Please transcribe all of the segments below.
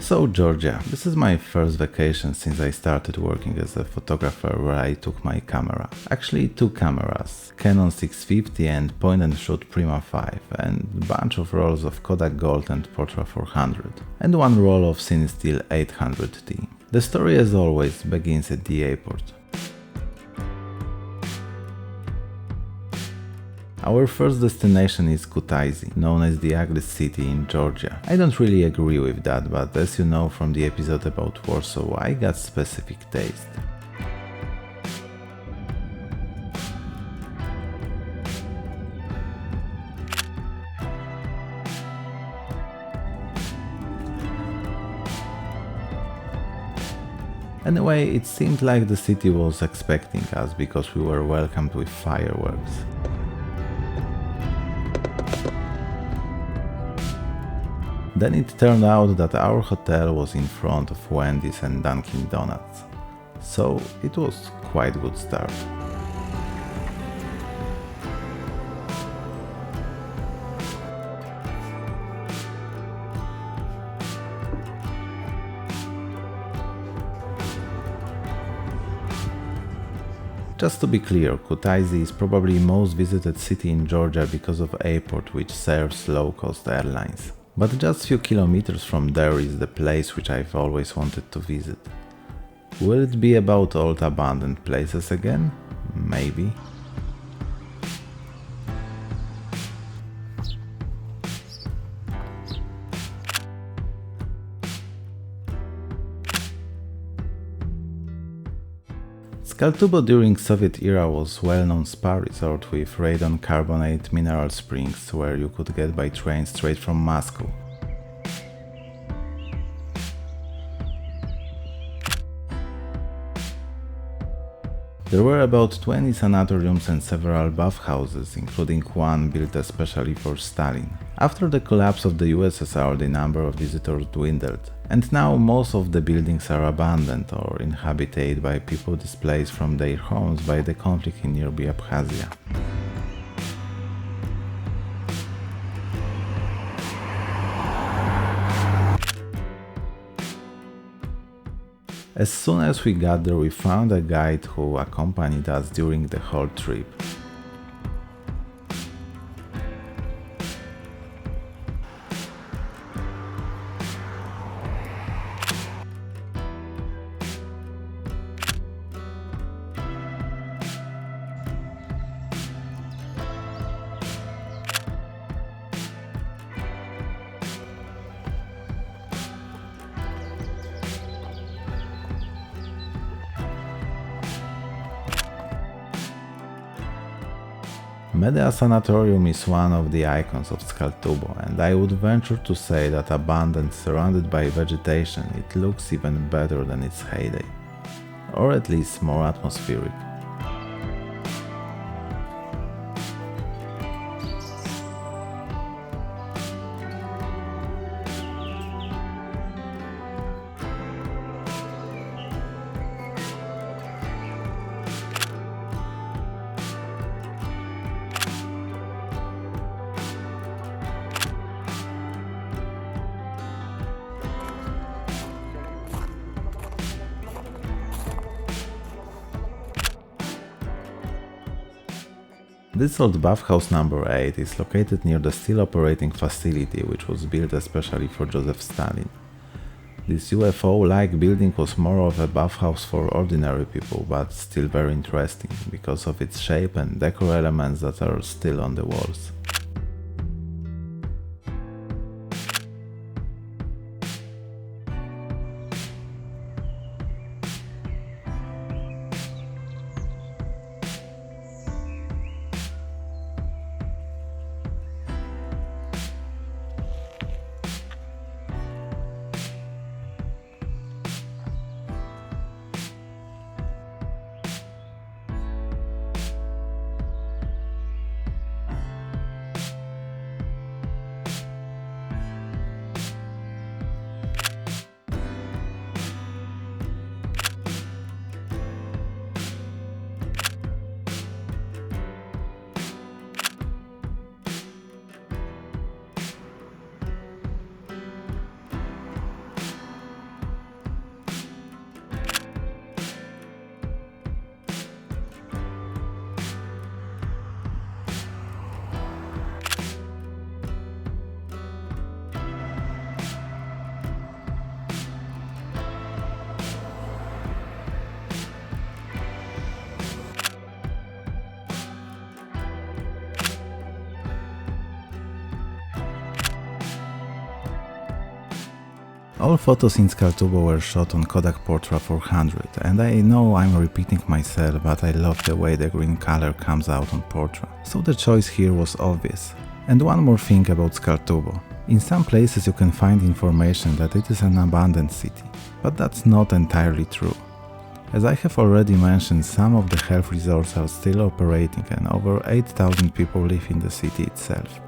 So Georgia, this is my first vacation since I started working as a photographer where I took my camera. Actually two cameras, Canon 650 and point and shoot Prima 5 and a bunch of rolls of Kodak Gold and Portra 400 and one roll of Cinestill 800D. The story as always begins at the airport. Our first destination is Kutaisi, known as the ugliest city in Georgia. I don't really agree with that, but as you know from the episode about Warsaw, I got specific taste. Anyway, it seemed like the city was expecting us because we were welcomed with fireworks. Then it turned out that our hotel was in front of Wendy's and Dunkin' Donuts, so it was quite a good start. Just to be clear, Kutaisi is probably the most visited city in Georgia because of airport which serves low-cost airlines. But just few kilometers from there is the place which I've always wanted to visit. Will it be about old abandoned places again? Maybe. Skaltubo during Soviet era was well-known spa resort with radon carbonate mineral springs where you could get by train straight from Moscow. There were about 20 sanatoriums and several bathhouses, including one built especially for Stalin. After the collapse of the USSR, the number of visitors dwindled, and now most of the buildings are abandoned or inhabited by people displaced from their homes by the conflict in nearby Abkhazia. As soon as we got there, we found a guide who accompanied us during the whole trip. Medea Sanatorium is one of the icons of Skaltubo, and I would venture to say that abandoned, surrounded by vegetation, it looks even better than its heyday, or at least more atmospheric. This old bathhouse number 8 is located near the still operating facility which was built especially for Joseph Stalin. This UFO-like building was more of a bathhouse for ordinary people, but still very interesting because of its shape and decor elements that are still on the walls. All photos in Skaltubo were shot on Kodak Portra 400, and I know I'm repeating myself, but I love the way the green color comes out on Portra, so the choice here was obvious. And one more thing about Skaltubo. In some places you can find information that it is an abandoned city, but that's not entirely true. As I have already mentioned, some of the health resorts are still operating and over 8,000 people live in the city itself.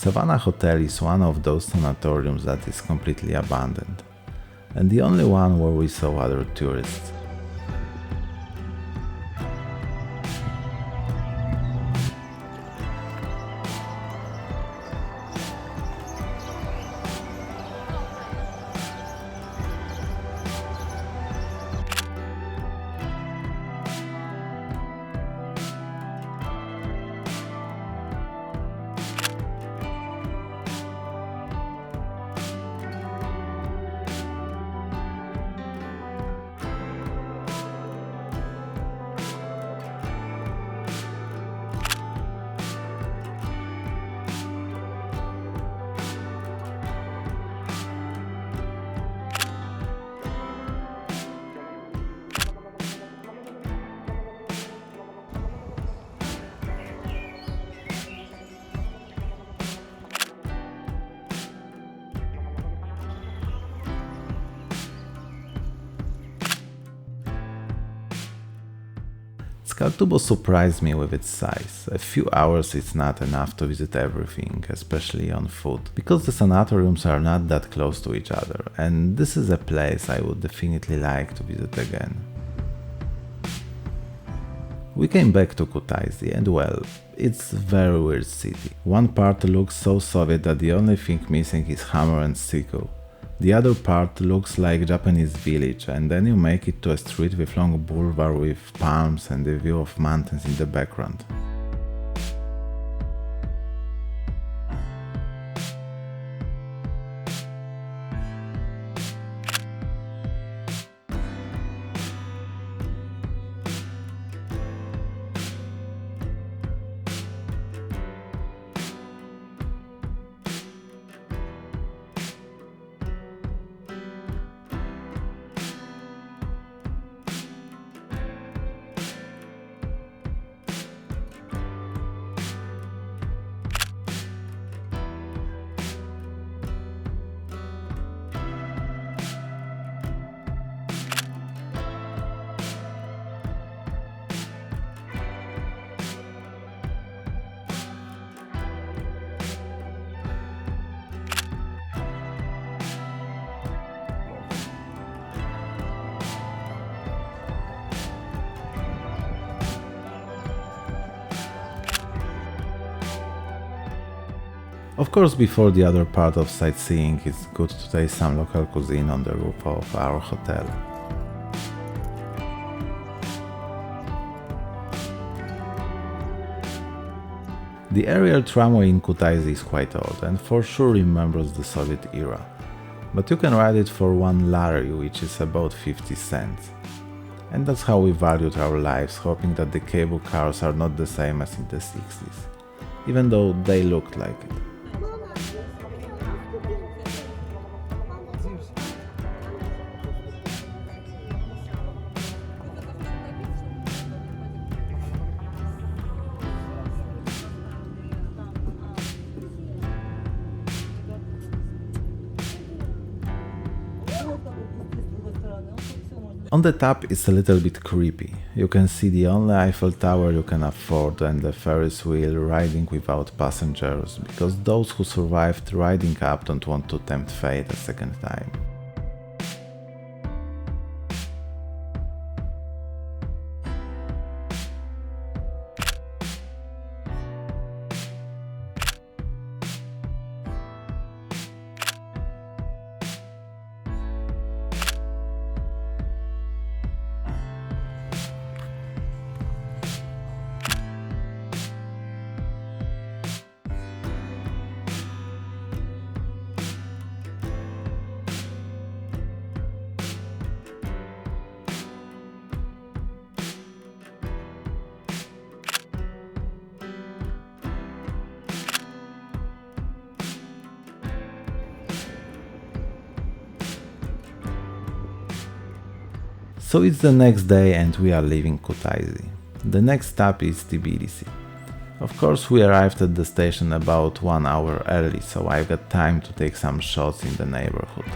Savannah Hotel is one of those sanatoriums that is completely abandoned, and the only one where we saw other tourists. Skaltubo surprised me with its size. A few hours is not enough to visit everything, especially on foot, because the sanatoriums are not that close to each other, and this is a place I would definitely like to visit again. We came back to Kutaisi, and well, it's a very weird city. One part looks so Soviet that the only thing missing is hammer and sickle. The other part looks like Japanese village, and then you make it to a street with long boulevard with palms and the view of mountains in the background. Of course, before the other part of sightseeing, it's good to taste some local cuisine on the roof of our hotel. The aerial tramway in Kutaisi is quite old and for sure remembers the Soviet era, but you can ride it for 1 lari, which is about 50 cents. And that's how we valued our lives, hoping that the cable cars are not the same as in the 60s, even though they looked like it. On the top it's a little bit creepy. You can see the only Eiffel Tower you can afford and the Ferris wheel riding without passengers, because those who survived riding up don't want to tempt fate a second time. So it's the next day and we are leaving Kutaisi. The next stop is Tbilisi. Of course, we arrived at the station about 1 hour early, so I've got time to take some shots in the neighborhood.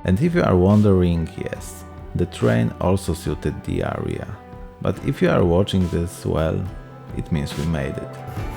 And if you are wondering, yes, the train also suited the area. But if you are watching this, well, it means we made it.